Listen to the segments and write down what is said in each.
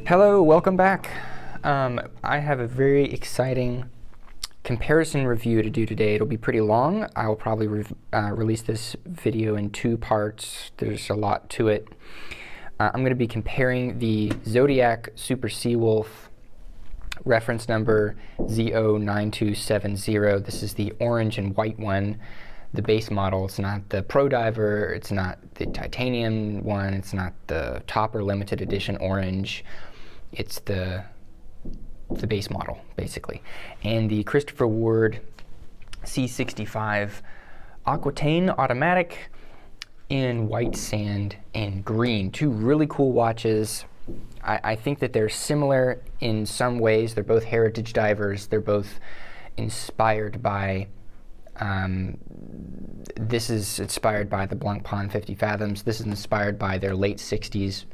Hello, welcome back. I have a very exciting comparison review to do today. It'll be pretty long. I'll probably release this video in two parts. There's a lot to it. I'm going to be comparing the Zodiac Super Sea Wolf, reference number Z09270. This is the orange and white one, the base model. It's not the Pro Diver, it's not the titanium one, it's not the Topper limited edition orange. It's the base model, basically. And the Christopher Ward C63 Aquitaine automatic in white sand and green. Two really cool watches. I think that they're similar in some ways. They're both heritage divers. They're both inspired by, this is inspired by the Blanc Pond 50 Fathoms. This is inspired by their late 60s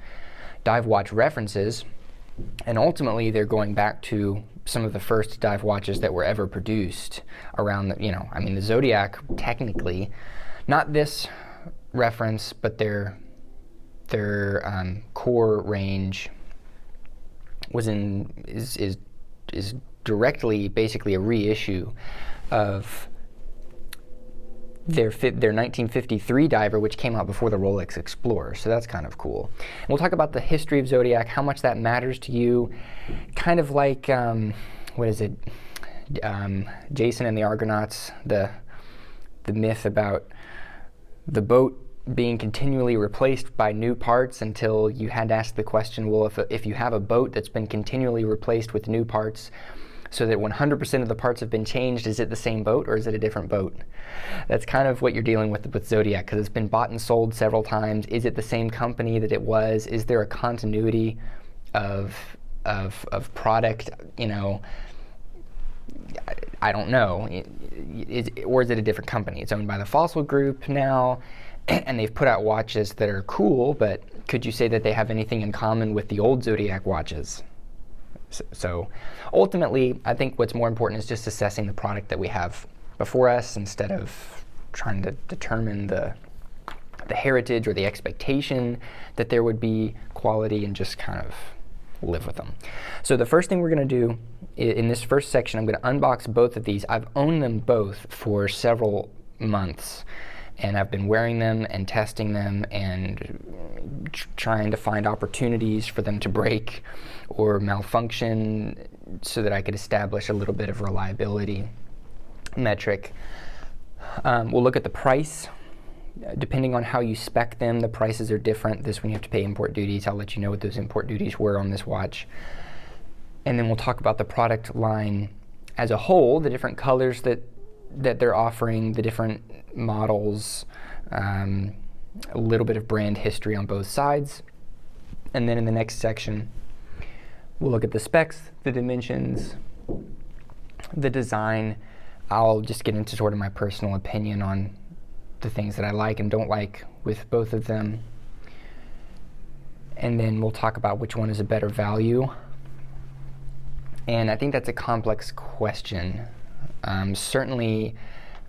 dive watch references. And ultimately, they're going back to some of the first dive watches that were ever produced around the, the Zodiac, technically, not this reference, but their core range is directly basically a reissue of their 1953 diver, which came out before the Rolex Explorer, so that's kind of cool. And we'll talk about the history of Zodiac, how much that matters to you, kind of like, what is it, Jason and the Argonauts, the myth about the boat being continually replaced by new parts until you had to ask the question, well, if you have a boat that's been continually replaced with new parts, so that 100% of the parts have been changed, is it the same boat or is it a different boat? That's kind of what you're dealing with Zodiac, because it's been bought and sold several times. Is it the same company that it was? Is there a continuity of product? I don't know. Or is it a different company? It's owned by the Fossil Group now, and they've put out watches that are cool, but could you say that they have anything in common with the old Zodiac watches? So ultimately, I think what's more important is just assessing the product that we have before us instead of trying to determine the heritage or the expectation that there would be quality, and just kind of live with them. So the first thing we're going to do in this first section, I'm going to unbox both of these. I've owned them both for several months, and I've been wearing them and testing them and trying to find opportunities for them to break or malfunction so that I could establish a little bit of reliability metric. We'll look at the price. Depending on how you spec them, the prices are different. This one you have to pay import duties. I'll let you know what those import duties were on this watch. And then we'll talk about the product line as a whole, the different colors that they're offering, the different models, a little bit of brand history on both sides. And then in the next section, we'll look at the specs, the dimensions, the design. I'll just get into sort of my personal opinion on the things that I like and don't like with both of them. And then we'll talk about which one is a better value. And I think that's a complex question. Certainly,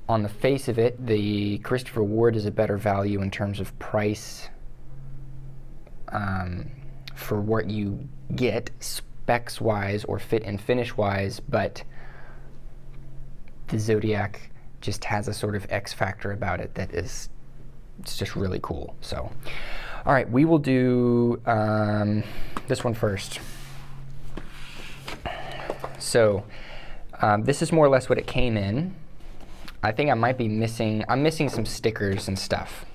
on the face of it, the Christopher Ward is a better value in terms of price for what you get specs-wise or fit and finish-wise, but the Zodiac just has a sort of X factor about it that it's just really cool. So, all right, we will do this one first. So, this is more or less what it came in. I think I might be missing, I'm missing some stickers and stuff,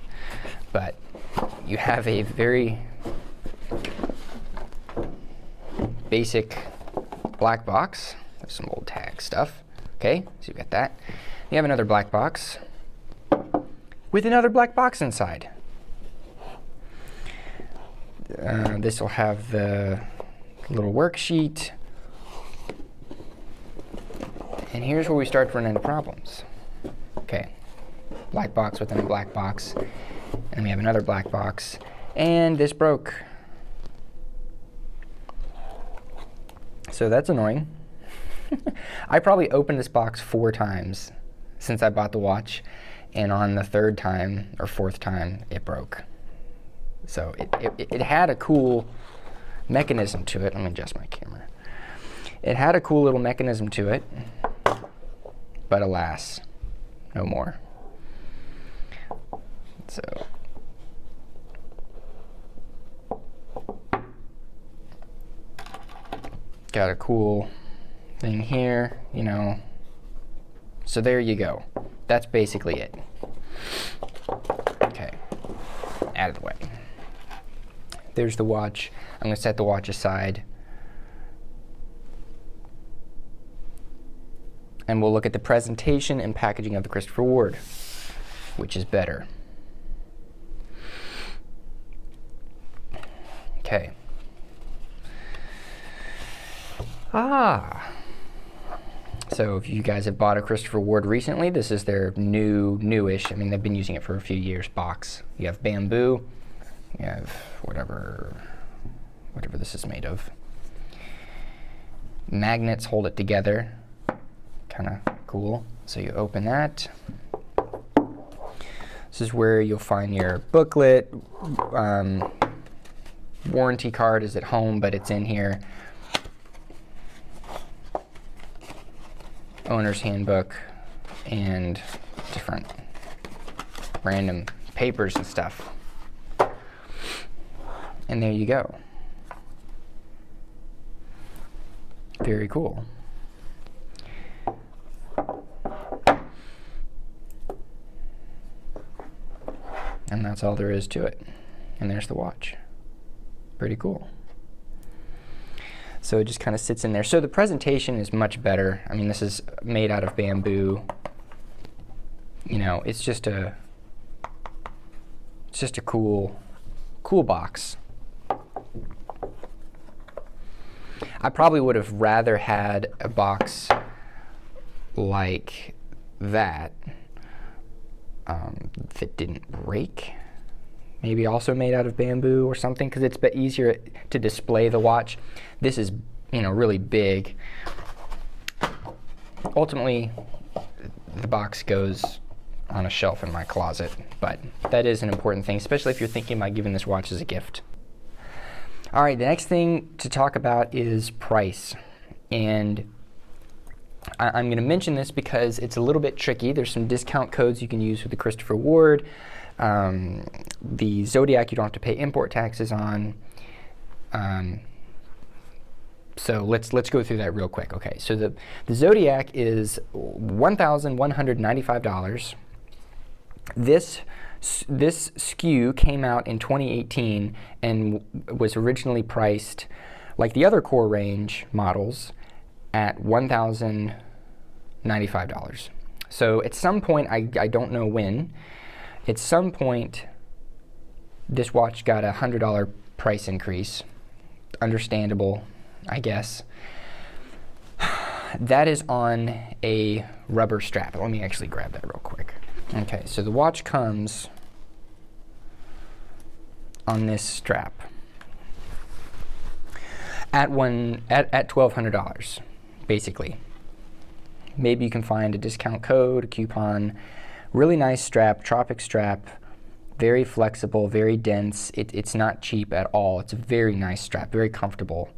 but you have a very basic black box. There's some old tag stuff. Okay, so you've got that. You have another black box with another black box inside. This will have the little worksheet. And here's where we start to run into problems. Okay, black box within a black box. And we have another black box. And this broke. So that's annoying. I probably opened this box 4 times since I bought the watch, and on the 3rd time or 4th time, it broke. So it had a cool mechanism to it. Let me adjust my camera. It had a cool little mechanism to it, but alas, no more. So got a cool thing here, you know. So there you go. That's basically it. Okay, out of the way. There's the watch. I'm going to set the watch aside. And we'll look at the presentation and packaging of the Christopher Ward, which is better. Okay. So if you guys have bought a Christopher Ward recently, this is their newish, I mean, they've been using it for a few years, box. You have bamboo, you have whatever this is made of. Magnets hold it together, kind of cool. So you open that. This is where you'll find your booklet. Warranty card is at home, but it's in here. Owner's handbook and different random papers and stuff. And there you go. Very cool. And that's all there is to it. And there's the watch. Pretty cool. So it just kind of sits in there. So the presentation is much better. I mean, this is made out of bamboo. You know, it's just a cool box. I probably would have rather had a box like that that didn't break. Maybe also made out of bamboo or something, because it's easier to display the watch. This is, you know, really big. Ultimately, the box goes on a shelf in my closet, but that is an important thing, especially if you're thinking about giving this watch as a gift. All right, the next thing to talk about is price. And I'm going to mention this because it's a little bit tricky. There's some discount codes you can use with the Christopher Ward. The Zodiac you don't have to pay import taxes on. So let's go through that real quick. Okay, so the Zodiac is $1,195. This SKU came out in 2018 and was originally priced, like the other core range models, at $1,095. So at some point, I don't know when, at some point this watch got a $100 price increase. Understandable, I guess. That is on a rubber strap. Let me actually grab that real quick. Okay, so the watch comes on this strap at $1,200, basically. Maybe you can find a discount code, a coupon. Really nice strap, Tropic strap, very flexible, very dense. It's not cheap at all. It's a very nice strap, very comfortable.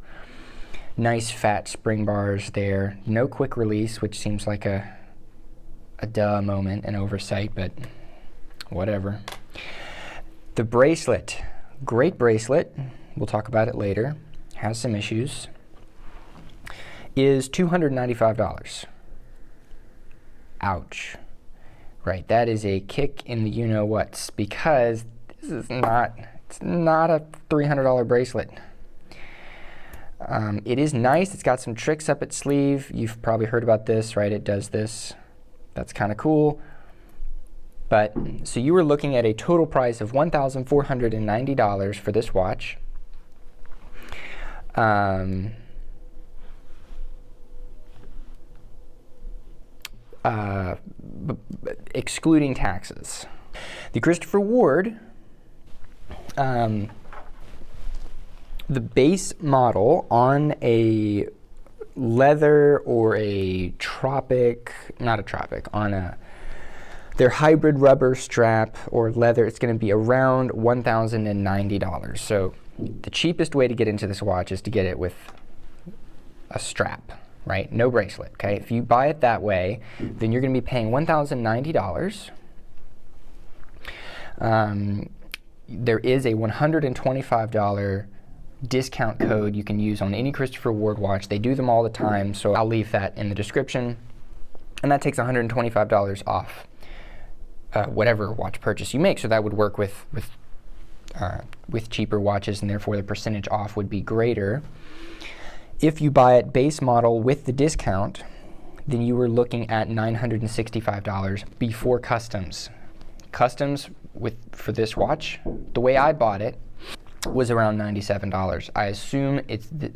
Nice fat spring bars there. No quick release, which seems like a duh moment, an oversight, but whatever. The bracelet, great bracelet. We'll talk about it later. Has some issues. Is $295. Ouch. Right, that is a kick in the you-know-whats, because this is not a $300 bracelet. It is nice. It's got some tricks up its sleeve. You've probably heard about this, right? It does this. That's kind of cool. But so you were looking at a total price of $1,490 for this watch. Excluding taxes. The Christopher Ward, the base model on a leather or a tropic, not a tropic, on Their hybrid rubber strap or leather, it's going to be around $1,090. So the cheapest way to get into this watch is to get it with a strap, right? No bracelet, okay? If you buy it that way, then you're going to be paying $1,090. There is a $125 discount code you can use on any Christopher Ward watch. They do them all the time, so I'll leave that in the description. And that takes $125 off whatever watch purchase you make. So that would work with cheaper watches, and therefore the percentage off would be greater. If you buy it base model with the discount, then you were looking at $965 before customs. Customs for this watch, the way I bought it, was around $97. I assume it's the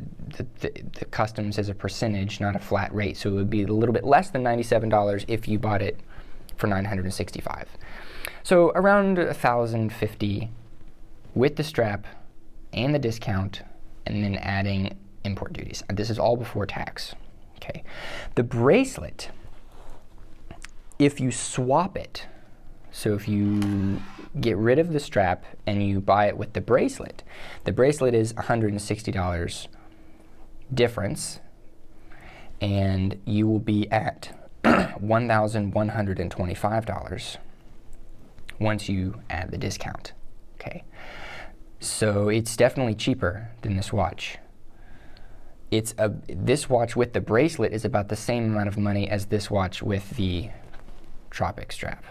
customs is a percentage, not a flat rate, so it would be a little bit less than $97 if you bought it for $965. So around $1,050 with the strap and the discount, and then adding import duties. This is all before tax. Okay. The bracelet, if you swap it, so if you get rid of the strap and you buy it with the bracelet is $160 difference, and you will be at $1,125 once you add the discount. Okay, so it's definitely cheaper than this watch. This watch with the bracelet is about the same amount of money as this watch with the Tropic strap.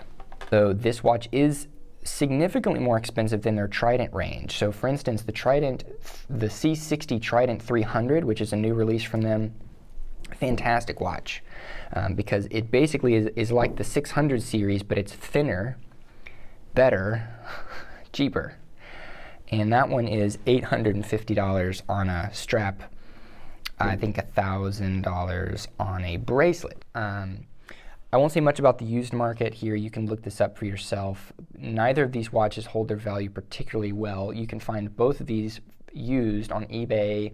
So this watch is significantly more expensive than their Trident range. So for instance, the C60 Trident 300, which is a new release from them, fantastic watch, because it basically is like the 600 series, but it's thinner, better, cheaper. And that one is $850 on a strap, I think $1,000 on a bracelet. I won't say much about the used market here. You can look this up for yourself. Neither of these watches hold their value particularly well. You can find both of these used on eBay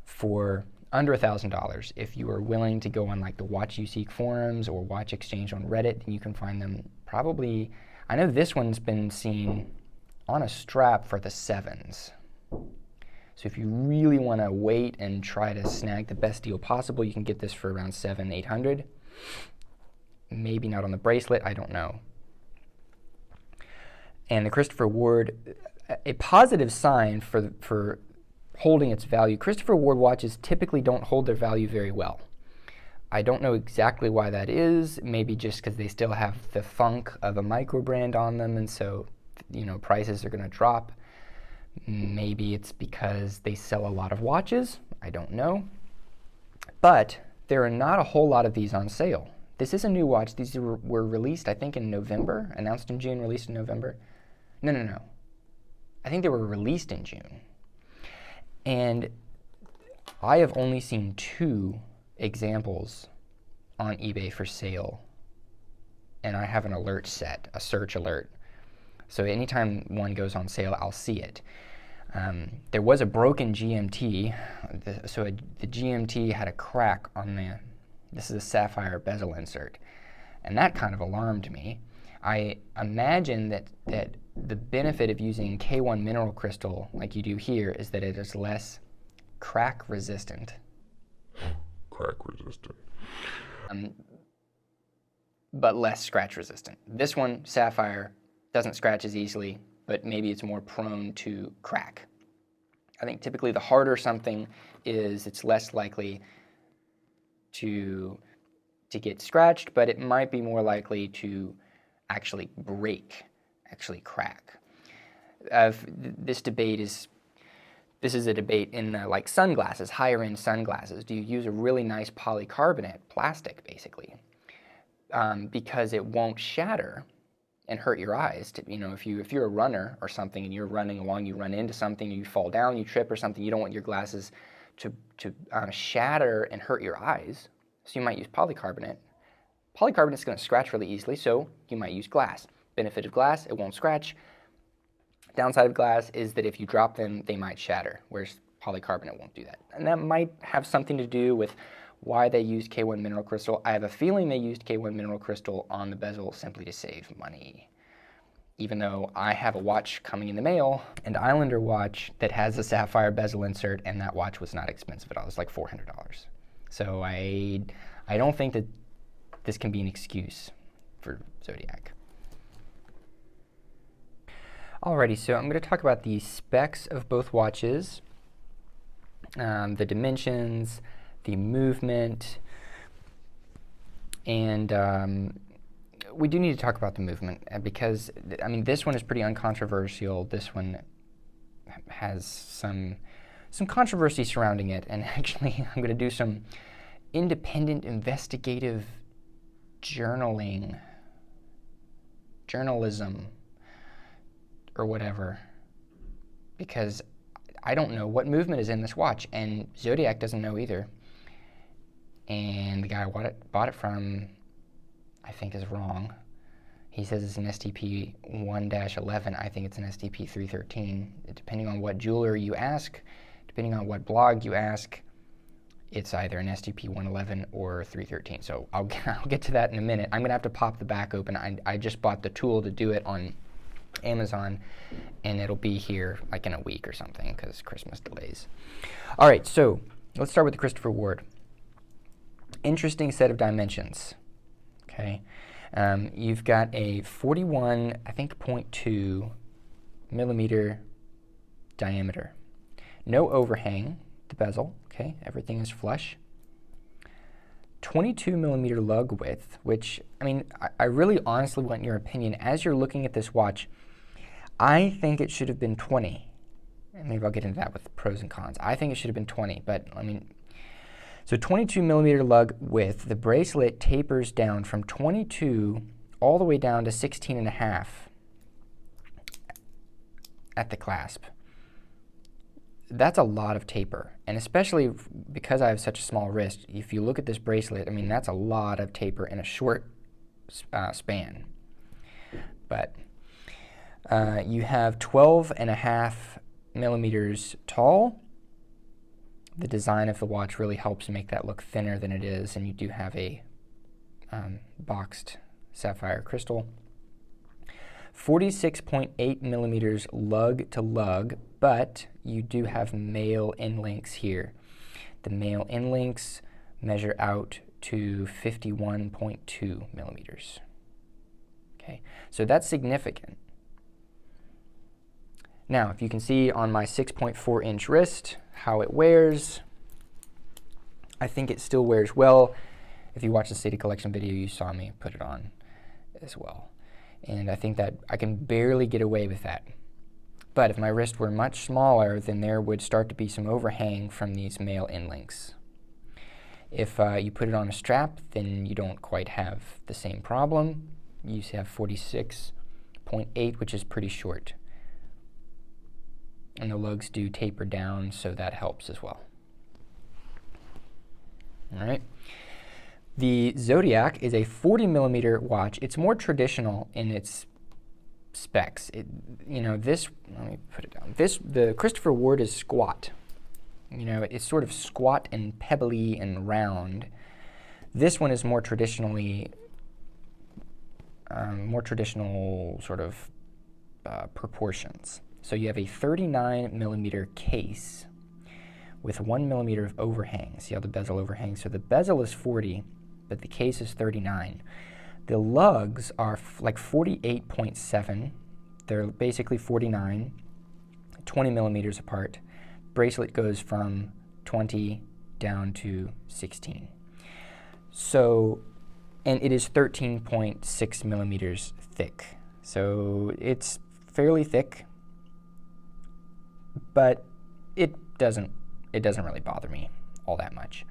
for under $1,000. If you are willing to go on like the Watch You Seek forums or Watch Exchange on Reddit, then you can find them probably, I know this one's been seen on a strap for the 7s. So if you really want to wait and try to snag the best deal possible, you can get this for around $700, $800. Maybe not on the bracelet, I don't know. And the Christopher Ward, a positive sign for holding its value. Christopher Ward watches typically don't hold their value very well. I don't know exactly why that is. Maybe just because they still have the funk of a micro brand on them, and so prices are going to drop. Maybe it's because they sell a lot of watches. I don't know. But there are not a whole lot of these on sale. This is a new watch. These were released, I think, in November, announced in June, released in November. No. I think they were released in June. And I have only seen 2 examples on eBay for sale. And I have an alert set, a search alert. So anytime one goes on sale, I'll see it. There was a broken GMT. The GMT had a crack on this is a sapphire bezel insert, and that kind of alarmed me. I imagine that the benefit of using K1 mineral crystal like you do here is that it is less crack resistant. But less scratch resistant. This one, sapphire, doesn't scratch as easily, but maybe it's more prone to crack. I think typically the harder something is, it's less likely to get scratched, but it might be more likely to actually break, actually crack. This is a debate in like sunglasses, higher end sunglasses. Do you use a really nice polycarbonate plastic, basically, because it won't shatter and hurt your eyes? If you're a runner or something and you're running along, you run into something, you fall down, you trip or something, you don't want your glasses to shatter and hurt your eyes, so you might use polycarbonate. Polycarbonate is going to scratch really easily, so you might use glass. Benefit of glass, it won't scratch. Downside of glass is that if you drop them, they might shatter, whereas polycarbonate won't do that. And that might have something to do with why they used K1 mineral crystal. I have a feeling they used K1 mineral crystal on the bezel simply to save money. Even though I have a watch coming in the mail, an Islander watch that has a sapphire bezel insert, and that watch was not expensive at all. It was like $400. So I don't think that this can be an excuse for Zodiac. Alrighty, so I'm going to talk about the specs of both watches, the dimensions, the movement, and we do need to talk about the movement because, I mean, this one is pretty uncontroversial. This one has some controversy surrounding it, and actually I'm going to do some independent investigative journalism, or whatever, because I don't know what movement is in this watch, and Zodiac doesn't know either. And the guy I bought it from, I think, is wrong. He says it's an STP 1-11. I think it's an STP 313. Depending on what jeweler you ask, depending on what blog you ask, it's either an STP 111 or 313. So I'll get to that in a minute. I'm going to have to pop the back open. I just bought the tool to do it on Amazon, and it'll be here like in a week or something because Christmas delays. All right, so let's start with the Christopher Ward. Interesting set of dimensions. Okay, you've got a 41, I think, 0.2 millimeter diameter. No overhang, the bezel. Okay, everything is flush. 22 millimeter lug width, which, I mean, I really honestly want your opinion. As you're looking at this watch, I think it should have been 20. And maybe I'll get into that with pros and cons. I think it should have been 20, but I mean, so 22 millimeter lug width, the bracelet tapers down from 22 all the way down to 16.5 at the clasp. That's a lot of taper, and especially because I have such a small wrist, if you look at this bracelet, I mean, that's a lot of taper in a short span. But you have 12.5 millimeters tall. The design of the watch really helps make that look thinner than it is, and you do have a boxed sapphire crystal. 46.8 millimeters lug to lug, but you do have male end links here. The male end links measure out to 51.2 millimeters. Okay, so that's significant. Now, if you can see on my 6.4 inch wrist how it wears, I think it still wears well. If you watch the State of Collection video, you saw me put it on as well. And I think that I can barely get away with that. But if my wrist were much smaller, then there would start to be some overhang from these male end links. If you put it on a strap, then you don't quite have the same problem. You have 46.8, which is pretty short. And the lugs do taper down, so that helps as well. All right. The Zodiac is a 40 millimeter watch. It's more traditional in its specs. You know, this, let me put it down. The Christopher Ward is squat. You know, it's sort of squat and pebbly and round. This one is more traditional sort of proportions. So you have a 39 millimeter case with 1 millimeter of overhang. See how the bezel overhangs? So the bezel is 40, but the case is 39. The lugs are like 48.7. They're basically 49, 20 millimeters apart. Bracelet goes from 20 down to 16. So, and it is 13.6 millimeters thick. So it's fairly thick, but it doesn't really bother me all that much.